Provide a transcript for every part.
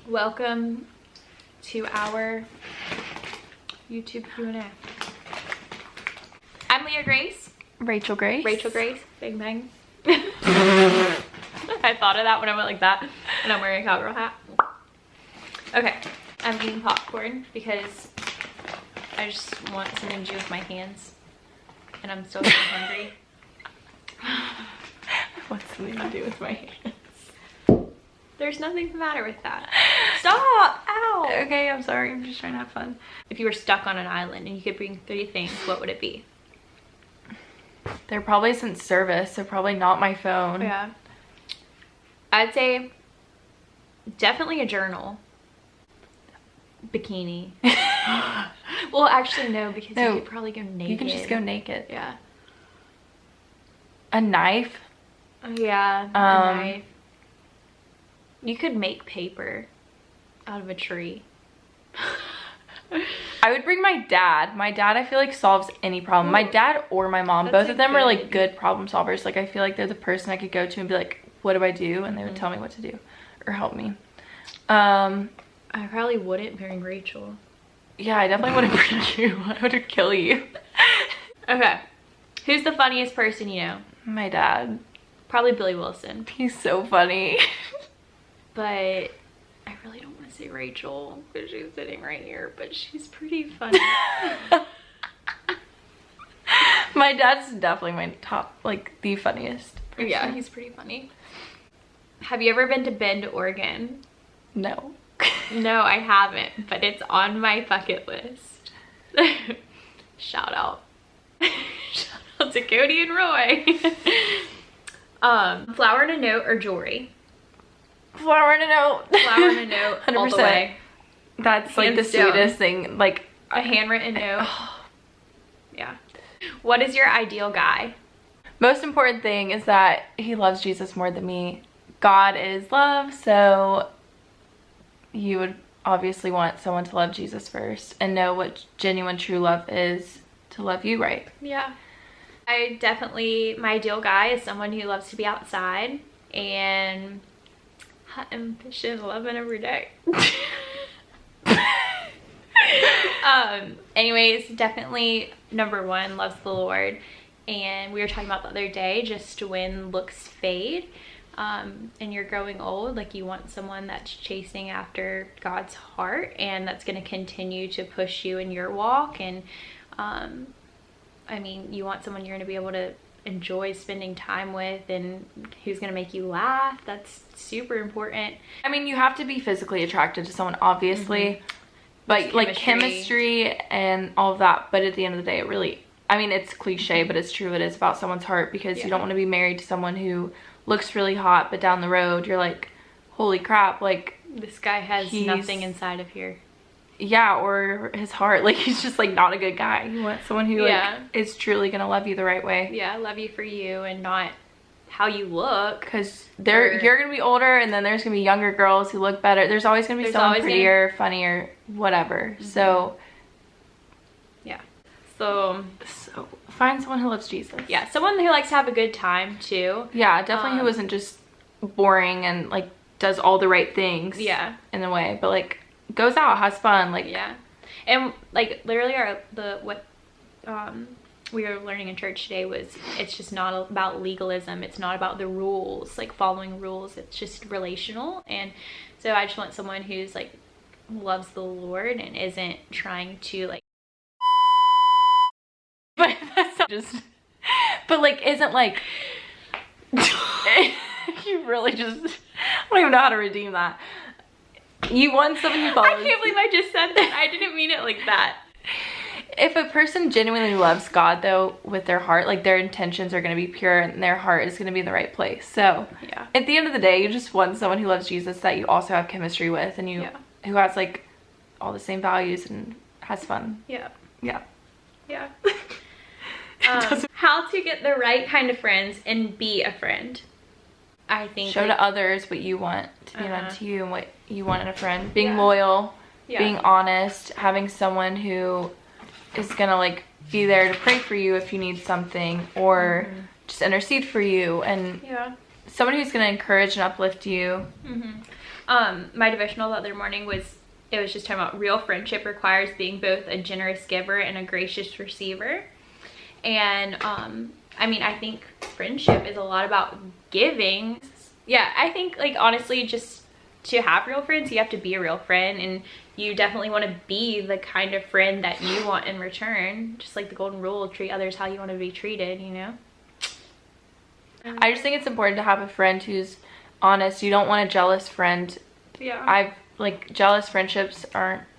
Welcome to our YouTube Q&A. I'm Leah Grace. Rachel Grace. Rachel Grace. Bang bang. I thought of that when I went like that, and I'm wearing a cowgirl hat. Okay, I'm eating popcorn because I just want something to do with my hands, and I'm still so hungry. What's something to do with my hands? There's nothing the matter with that. Stop! Ow! Okay, I'm sorry. I'm just trying to have fun. If you were stuck on an island and you could bring 3 things, what would it be? There probably isn't service, so probably not my phone. Yeah. I'd say definitely a journal. Bikini. Well, actually, no, because you could probably go naked. You can just go naked. Yeah. A knife. Yeah, a knife. You could make paper out of a tree. I would bring my dad. My dad, I feel like, solves any problem. My dad or my mom, both of them are like good problem solvers. Like, I feel like they're the person I could go to and be like, what do I do? And they would tell me what to do or help me. I probably wouldn't bring Rachel. Yeah, I definitely wouldn't bring you. I would kill you. Okay. Who's the funniest person you know? My dad. Probably Billy Wilson. He's so funny. But I really don't want to say Rachel because she's sitting right here, but she's pretty funny. My dad's definitely my top, like, the funniest person. Yeah, he's pretty funny. Have you ever been to Bend, Oregon? No. No, I haven't, but it's on my bucket list. Shout out. Shout out to Cody and Roy. Flower and a note or jewelry? Flower and a note. Flower and a note 100%. All the way. That's like the sweetest thing. Like a handwritten note. Yeah. What is your ideal guy? Most important thing is that he loves Jesus more than me. God is love, so you would obviously want someone to love Jesus first and know what genuine true love is to love you right. Yeah. My ideal guy is someone who loves to be outside and hunting, fishing, loving every day. Anyways, definitely number 1, loves the Lord. And we were talking about the other day, just when looks fade, and you're growing old, like you want someone that's chasing after God's heart and that's going to continue to push you in your walk. And I mean, you want someone you're going to be able to enjoy spending time with and who's going to make you laugh. That's super important. I mean, you have to be physically attracted to someone, obviously, but like chemistry and all of that. But at the end of the day, it really, I mean, it's cliche, but it's true. It is about someone's heart, because you don't want to be married to someone who looks really hot, but down the road you're like, holy crap, like this guy has nothing inside of here. Yeah, or his heart, like he's just like not a good guy. You want someone who like is truly gonna love you the right way. Yeah, love you for you and not how you look. Because you're gonna be older, and then there's gonna be younger girls who look better. There's always gonna be someone prettier, funnier, whatever. So yeah, so find someone who loves Jesus. Yeah, someone who likes to have a good time too. Yeah, definitely who isn't just boring and like does all the right things. Yeah, in a way, but like goes out, has fun, like and like literally what we were learning in church today was, it's just not about legalism, it's not about the rules, like following rules, it's just relational. And so I just want someone who's like loves the Lord and isn't trying to like but that's not just, but like isn't like you really just, I don't even know how to redeem that. You want someone who follows. I can't believe I just said that. I didn't mean it like that. If a person genuinely loves God, though, with their heart, like their intentions are going to be pure and their heart is going to be in the right place. So yeah, at the end of the day, you just want someone who loves Jesus that you also have chemistry with, and who has like all the same values and has fun. Yeah. Yeah. Yeah. How to get the right kind of friends and be a friend. I think show to others what you want to be done to you and what you want in a friend. Being loyal, being honest, having someone who is gonna like be there to pray for you if you need something, or just intercede for you, and someone who's gonna encourage and uplift you. My devotional the other morning was just talking about real friendship requires being both a generous giver and a gracious receiver. And I mean, I think friendship is a lot about giving. Yeah, I think, like, honestly, just to have real friends, you have to be a real friend, and you definitely want to be the kind of friend that you want in return. Just like the golden rule, treat others how you want to be treated, you know? I just think it's important to have a friend who's honest. You don't want a jealous friend. Yeah. Jealous friendships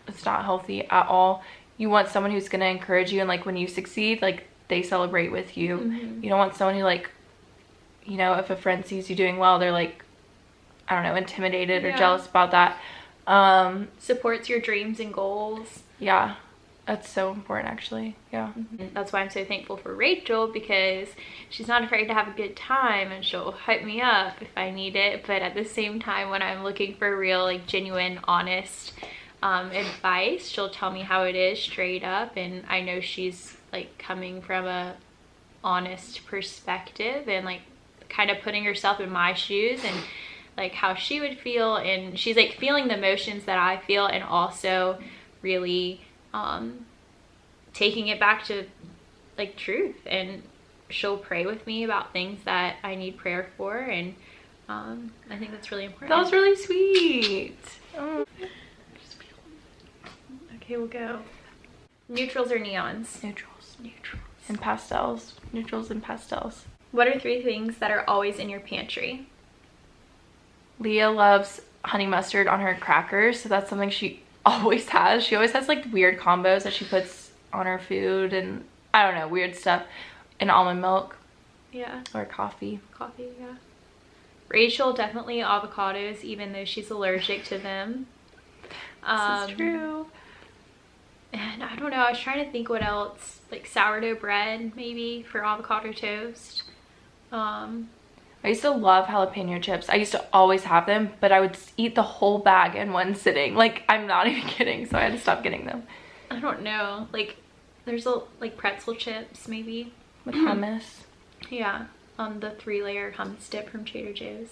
it's not healthy at all. You want someone who's going to encourage you, and like when you succeed, like they celebrate with you. Mm-hmm. You don't want someone who, like, you know, if a friend sees you doing well, they're like, I don't know, intimidated or jealous about that. Supports your dreams and goals. Yeah, that's so important, actually. Yeah. Mm-hmm. That's why I'm so thankful for Rachel, because she's not afraid to have a good time, and she'll hype me up if I need it. But at the same time, when I'm looking for real, like, genuine, honest advice, she'll tell me how it is straight up, and I know she's like coming from a honest perspective and like kind of putting herself in my shoes and like how she would feel, and she's like feeling the emotions that I feel, and also really taking it back to like truth. And she'll pray with me about things that I need prayer for, and I think that's really important. That was really sweet. Oh. Okay, we'll go. Neutrals or neons? Neutrals. And pastels. Neutrals and pastels. What are 3 things that are always in your pantry? Leah loves honey mustard on her crackers, so that's something she always has. She always has like weird combos that she puts on her food, and I don't know, weird stuff. And almond milk. Yeah. Or coffee. Coffee, yeah. Rachel, definitely avocados, even though she's allergic to them. This is true. And I don't know, I was trying to think what else. Like sourdough bread, maybe, for avocado toast. I used to love jalapeno chips. I used to always have them, but I would eat the whole bag in one sitting. Like, I'm not even kidding, so I had to stop getting them. I don't know. Like, there's like pretzel chips, maybe. With hummus. Yeah, the 3-layer hummus dip from Trader Joe's.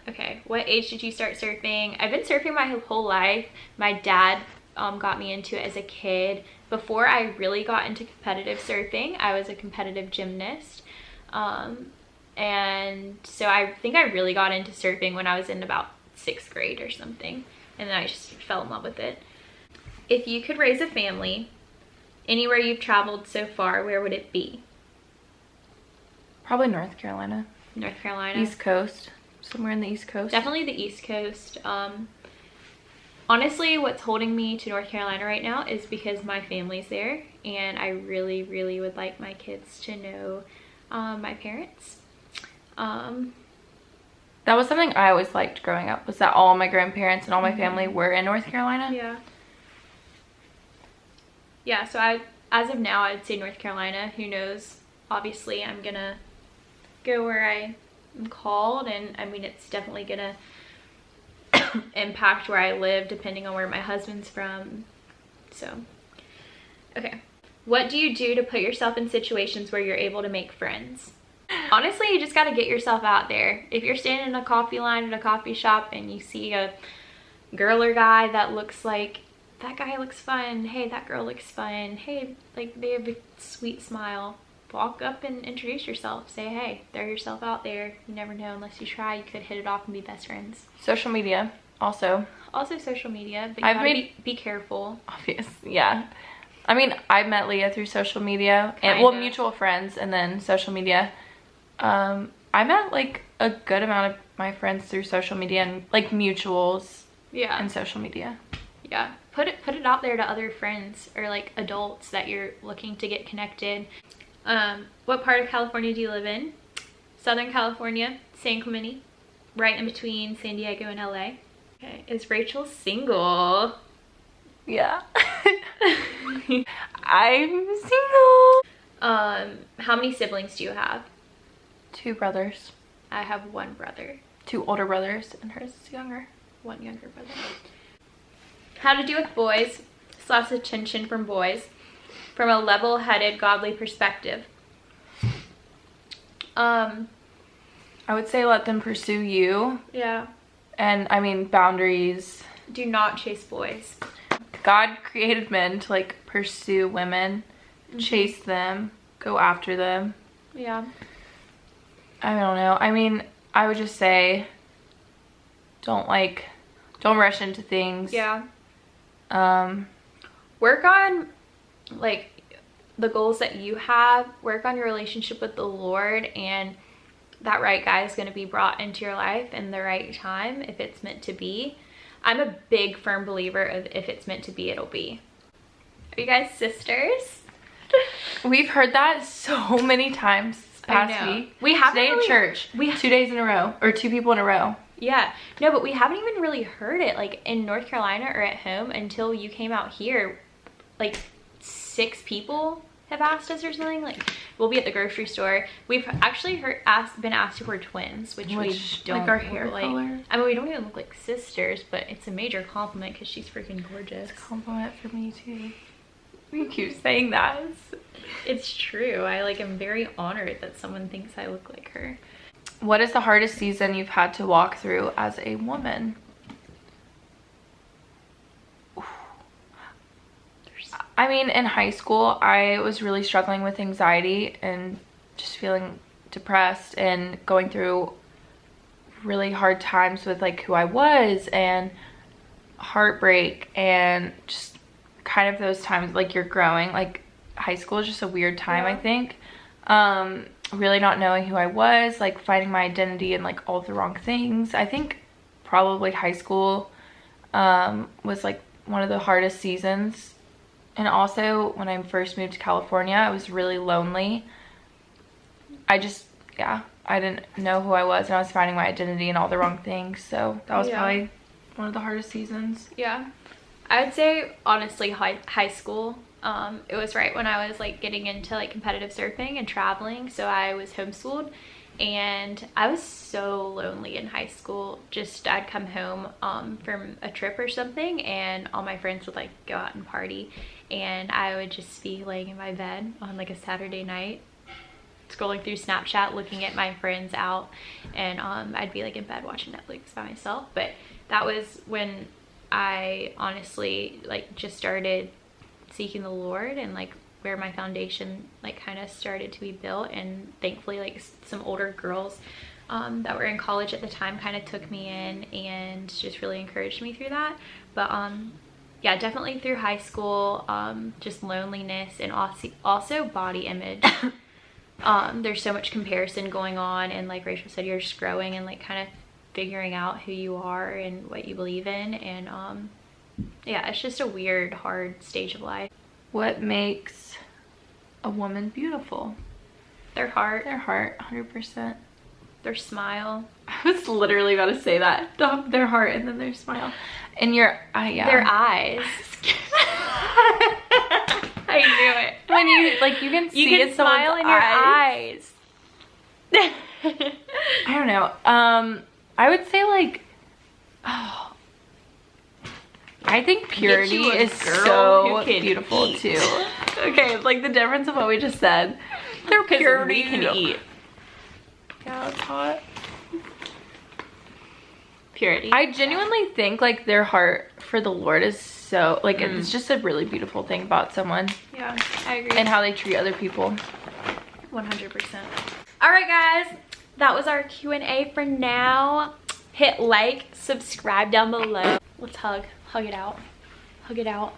Okay, what age did you start surfing? I've been surfing my whole life. My dad got me into it as a kid. Before I really got into competitive surfing, I was a competitive gymnast. And so I think I really got into surfing when I was in about 6th grade or something. And then I just fell in love with it. If you could raise a family, anywhere you've traveled so far, where would it be? Probably North Carolina. North Carolina? East Coast. Somewhere in the East Coast. Definitely the East Coast. Honestly, what's holding me to North Carolina right now is because my family's there, and I really, really would like my kids to know my parents. That was something I always liked growing up, was that all my grandparents and all my family were in North Carolina. Yeah. Yeah, so as of now, I'd say North Carolina. Who knows? Obviously, I'm gonna go where I am called, and I mean, it's definitely gonna impact where I live depending on where my husband's from. So, okay. What do you do to put yourself in situations where you're able to make friends? Honestly, you just got to get yourself out there. If you're standing in a coffee line at a coffee shop and you see a girl or guy that looks like, that guy looks fun, hey, that girl looks fun, hey, like they have a sweet smile, walk up and introduce yourself. Say, hey, throw yourself out there. You never know, unless you try, you could hit it off and be best friends. Social media also social media, but you gotta be careful. Obvious, yeah. I mean, I met Leah through social media, and well, mutual friends, and then social media. I met like a good amount of my friends through social media and like mutuals. Yeah. And social media. Yeah. Put it out there to other friends or like adults that you're looking to get connected. What part of California do you live in? Southern California, San Clemente, right in between San Diego and LA. Okay. Is Rachel single? Yeah. I'm single. How many siblings do you have? 2 brothers. I have 1 brother. 2 older brothers, and hers is younger. 1 younger brother. How to deal with boys / attention from boys from a level-headed, godly perspective. I would say let them pursue you. Yeah. And I mean, boundaries. Do not chase boys. God created men to like pursue women, chase them, go after them. Yeah. I don't know. I mean, I would just say don't rush into things. Yeah. Work on like the goals that you have. Work on your relationship with the Lord, and that right guy is going to be brought into your life in the right time if it's meant to be. I'm a big firm believer of if it's meant to be, it'll be. Are you guys sisters? We've heard that so many times this past week. We haven't today really, at church. 2 days in a row, or 2 people in a row. Yeah. No, but we haven't even really heard it like in North Carolina or at home until you came out here. Like 6 people have asked us or something. Like we'll be at the grocery store. We've actually been asked if we're twins, which we don't. Like our hair like, color. I mean, we don't even look like sisters, but it's a major compliment because she's freaking gorgeous. It's a compliment for me too. You keep saying that. It's true. I like am very honored that someone thinks I look like her. What is the hardest season you've had to walk through as a woman? I mean, in high school, I was really struggling with anxiety and just feeling depressed and going through really hard times with like who I was and heartbreak and just kind of those times like you're growing. Like high school is just a weird time, I think. Really not knowing who I was, like finding my identity in like all the wrong things. I think probably high school was like one of the hardest seasons. And also when I first moved to California, I was really lonely. I didn't know who I was, and I was finding my identity in all the wrong things. So that was probably one of the hardest seasons. Yeah. I would say honestly high school. It was right when I was like getting into like competitive surfing and traveling, so I was homeschooled, and I was so lonely in high school. Just I'd come home from a trip or something, and all my friends would like go out and party, and I would just be laying in my bed on like a Saturday night scrolling through Snapchat looking at my friends out, and I'd be like in bed watching Netflix by myself. But that was when I honestly like just started seeking the Lord, and like where my foundation like kind of started to be built. And thankfully like some older girls that were in college at the time kind of took me in and just really encouraged me through that. But yeah, definitely through high school, just loneliness and also body image. There's so much comparison going on, and like Rachel said, you're just growing and like kind of figuring out who you are and what you believe in. And yeah, it's just a weird, hard stage of life. What makes a woman beautiful? Their heart. Their heart, 100%. Their smile. I was literally about to say that. Their heart and then their smile. And your yeah. Their eyes. I knew it. When you like, you can see it. Smile in your eyes. I don't know. I would say like, I think purity is so beautiful too. Okay, like the difference of what we just said. They're purity. We can eat. Yeah, it's hot. Purity. I genuinely think like their heart for the Lord is so like it's just a really beautiful thing about someone. Yeah, I agree. And how they treat other people. 100%. All right, guys, that was our Q&A for now. Hit like, subscribe down below. Let's hug it out. Hug it out.